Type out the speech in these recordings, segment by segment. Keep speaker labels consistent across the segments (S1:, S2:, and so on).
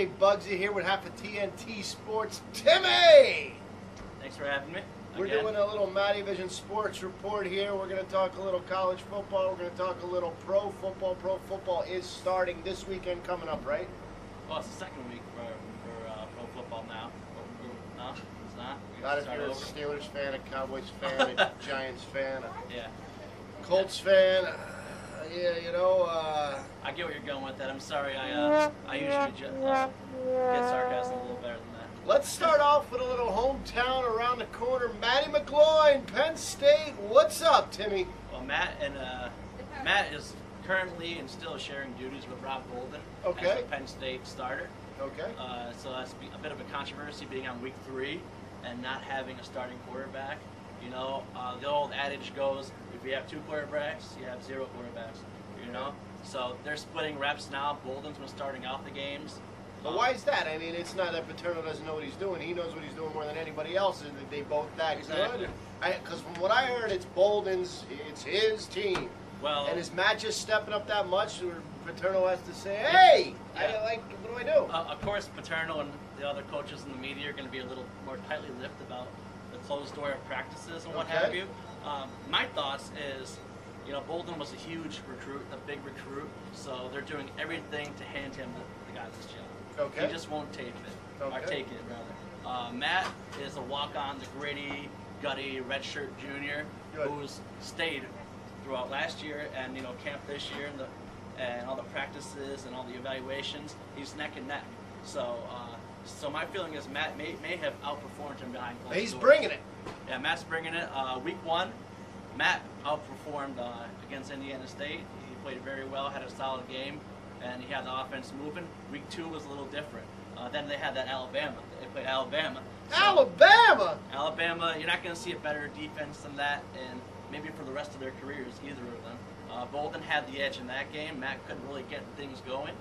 S1: DJ Buggz here with half of TNT Sports. Timmy!
S2: Thanks for having me.
S1: We're doing a little Mattyvision Sports report here. We're going to talk a little college football. We're going to talk a little pro football. Pro football is starting this weekend coming up, right?
S2: Well, it's the second week for pro football now. No, it's not.
S1: Not if you're a Steelers fan, a Cowboys fan, a Giants fan,
S2: yeah,
S1: Colts fan. Yeah, you know.
S2: I get where you're going with that. I'm sorry. I usually get sarcasm a little better than that.
S1: Let's start off with a little hometown around the corner. Matty McGloin, Penn State. What's up, Timmy?
S2: Well, Matt is currently and still sharing duties with Rob Golden as a Penn State starter.
S1: Okay.
S2: So that's a bit of a controversy being on week 3 and not having a starting quarterback. You know, the old adage goes, if you have 2 quarterbacks, you have 0 quarterbacks. You know, so they're splitting reps now. Golden's been starting out the games.
S1: But why is that? I mean, it's not that Paterno doesn't know what he's doing. He knows what he's doing more than anybody else. And they both that good. Because from what I heard, it's Bolden's. It's his team.
S2: Well,
S1: and is Matt just stepping up that much, where Paterno has to say, "Hey,
S2: yeah.
S1: what do I do?"
S2: Of course, Paterno and the other coaches in the media are going to be a little more tightly lipped about the closed door of practices and what have you. My thoughts is, you know, Bolden was a huge recruit, a big recruit, so they're doing everything to hand him the guy's job.
S1: Okay.
S2: He just won't take it, or take it rather. Matt is a walk-on, the gritty, gutty, redshirt junior who's stayed throughout last year and camp this year and all the practices and all the evaluations. He's neck and neck. So so my feeling is Matt may have outperformed him behind closed doors.
S1: He's bringing it.
S2: Yeah, Matt's bringing it. Week 1, Matt outperformed against Indiana State. He played very well, had a solid game, and he had the offense moving. Week 2 was a little different. Then they had that Alabama. They played Alabama. So, Alabama, you're not going to see a better defense than that, and maybe for the rest of their careers, either of them. Bolden had the edge in that game. Matt couldn't really get things going.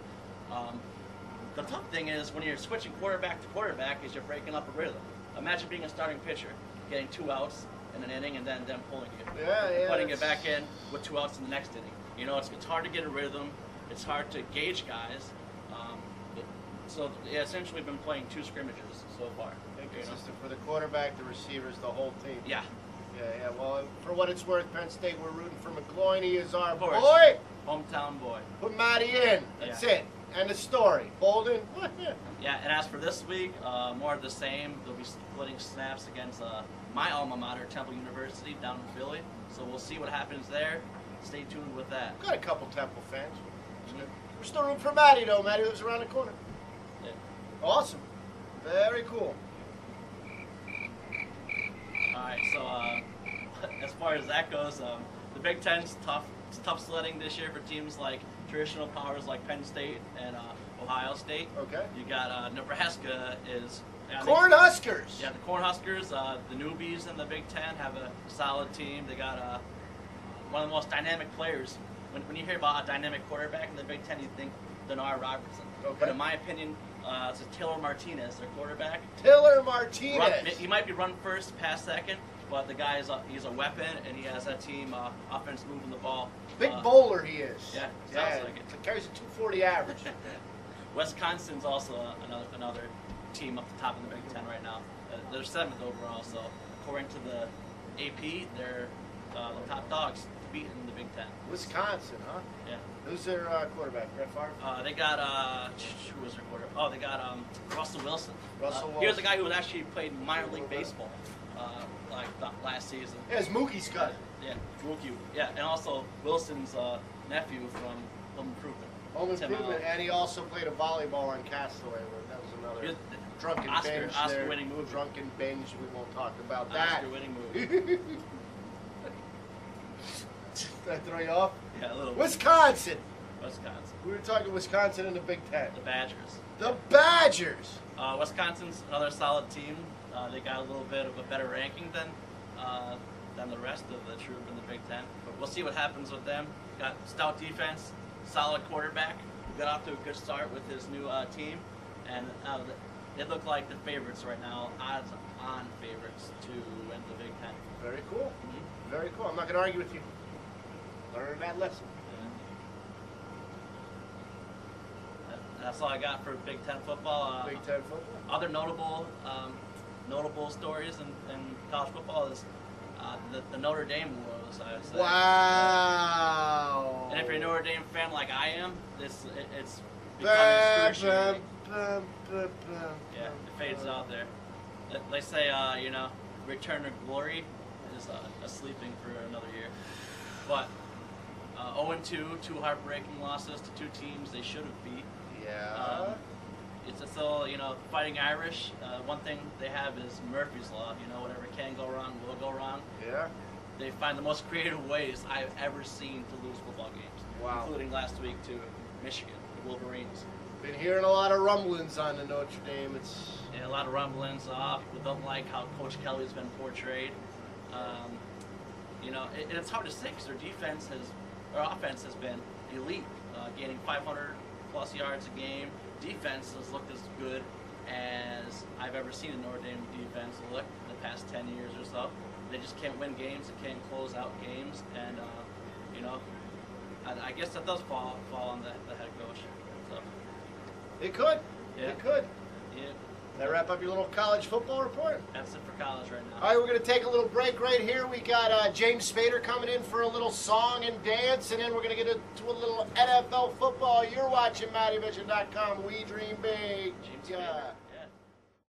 S2: The tough thing is when you're switching quarterback to quarterback is you're breaking up a rhythm. Imagine being a starting pitcher, getting 2 outs in an inning and then them pulling you. Putting it back in with 2 outs in the next inning. You know, it's hard to get a rhythm. It's hard to gauge guys. So yeah, essentially been playing 2 scrimmages so far.
S1: Consistent for the quarterback, the receivers, the whole team.
S2: Yeah.
S1: Yeah. Well, for what it's worth, Penn State, we're rooting for McGloin. He is our boy.
S2: Hometown boy.
S1: Put Matty in. That's it. End of story. Bolden.
S2: Yeah, and as for this week, more of the same. They'll be splitting snaps against my alma mater, Temple University, down in Philly. So we'll see what happens there. Stay tuned with that.
S1: Got a couple Temple fans. We're still rooting for Matty, though. Matty lives around the corner.
S2: Yeah.
S1: Awesome. Very cool.
S2: All right, so as far as that goes, the Big Ten's tough. It's tough sledding this year for teams like traditional powers like Penn State and Ohio State.
S1: Okay.
S2: You got Nebraska is
S1: Cornhuskers.
S2: Yeah, the Cornhuskers, the newbies in the Big Ten have a solid team. They got one of the most dynamic players. When you hear about a dynamic quarterback in the Big Ten, you think Denard Robertson.
S1: Okay.
S2: But in my opinion, it's a Taylor Martinez, their quarterback.
S1: Taylor Martinez.
S2: He might be run first, pass second, but the guy he's a weapon, and he has that team offense moving the ball.
S1: Big bowler he is.
S2: Yeah, sounds like it.
S1: He carries a 240 average.
S2: Wisconsin's also another team up the top of the Big Ten right now. They're 7th overall, so according to the AP, they're the top dogs beating the Big Ten.
S1: Wisconsin, huh?
S2: Yeah.
S1: Who's their quarterback? Brett Favre?
S2: They got who was their quarterback? Oh, they got Russell Wilson.
S1: Wilson.
S2: Here's a guy who actually played minor league baseball like last season.
S1: Yeah, it's Mookie's cousin.
S2: Yeah, Mookie. Yeah, and also Wilson's nephew from Home Improvement.
S1: Home Improvement, and he also played a volleyball on Castaway. That was another drunken binge.
S2: Oscar-winning movie.
S1: Drunken binge. We won't talk about that.
S2: Oscar-winning movie.
S1: Did I throw you off?
S2: Yeah, a little.
S1: Wisconsin.
S2: Wisconsin.
S1: We were talking Wisconsin in the Big Ten.
S2: The Badgers.
S1: The Badgers.
S2: Wisconsin's another solid team. They got a little bit of a better ranking than the rest of the troop in the Big Ten. But we'll see what happens with them. Got stout defense, solid quarterback. Got off to a good start with his new team, and they look like the favorites right now. Odds-on favorites to win the Big Ten.
S1: Very cool. Mm-hmm. Very cool. I'm not going to argue with you. Learn that lesson.
S2: That's all I got for Big Ten football.
S1: Big Ten football.
S2: Other notable stories in college football is the Notre Dame woes. I would say.
S1: Wow.
S2: And if you're a Notre Dame fan like I am, it's becoming excruciating. Yeah, it fades out there. They say, return to glory is sleeping for another year. But 0-2, 2 heartbreaking losses to 2 teams they should have beat.
S1: Yeah.
S2: It's still, Fighting Irish. One thing they have is Murphy's Law. Whatever can go wrong will go wrong.
S1: Yeah.
S2: They find the most creative ways I've ever seen to lose football games.
S1: Wow.
S2: Including last week to Michigan, the Wolverines.
S1: Been hearing a lot of rumblings on the Notre Dame.
S2: A lot of rumblings. People don't like how Coach Kelly's been portrayed. It's hard to say because their offense has been elite, gaining 500+ yards a game. Defense has looked as good as I've ever seen a Notre Dame defense look in the past 10 years or so. They just can't win games. They can't close out games, and I guess that does fall on the head coach. So
S1: It could.
S2: Yeah.
S1: It could.
S2: Yeah.
S1: That wrap up your little college football report?
S2: That's it for college right now.
S1: All right, we're going to take a little break right here. We got James Spader coming in for a little song and dance, and then we're going to get into a little NFL football. You're watching Mattyvison.com. We dream big.
S2: James
S1: yeah.
S2: Spader.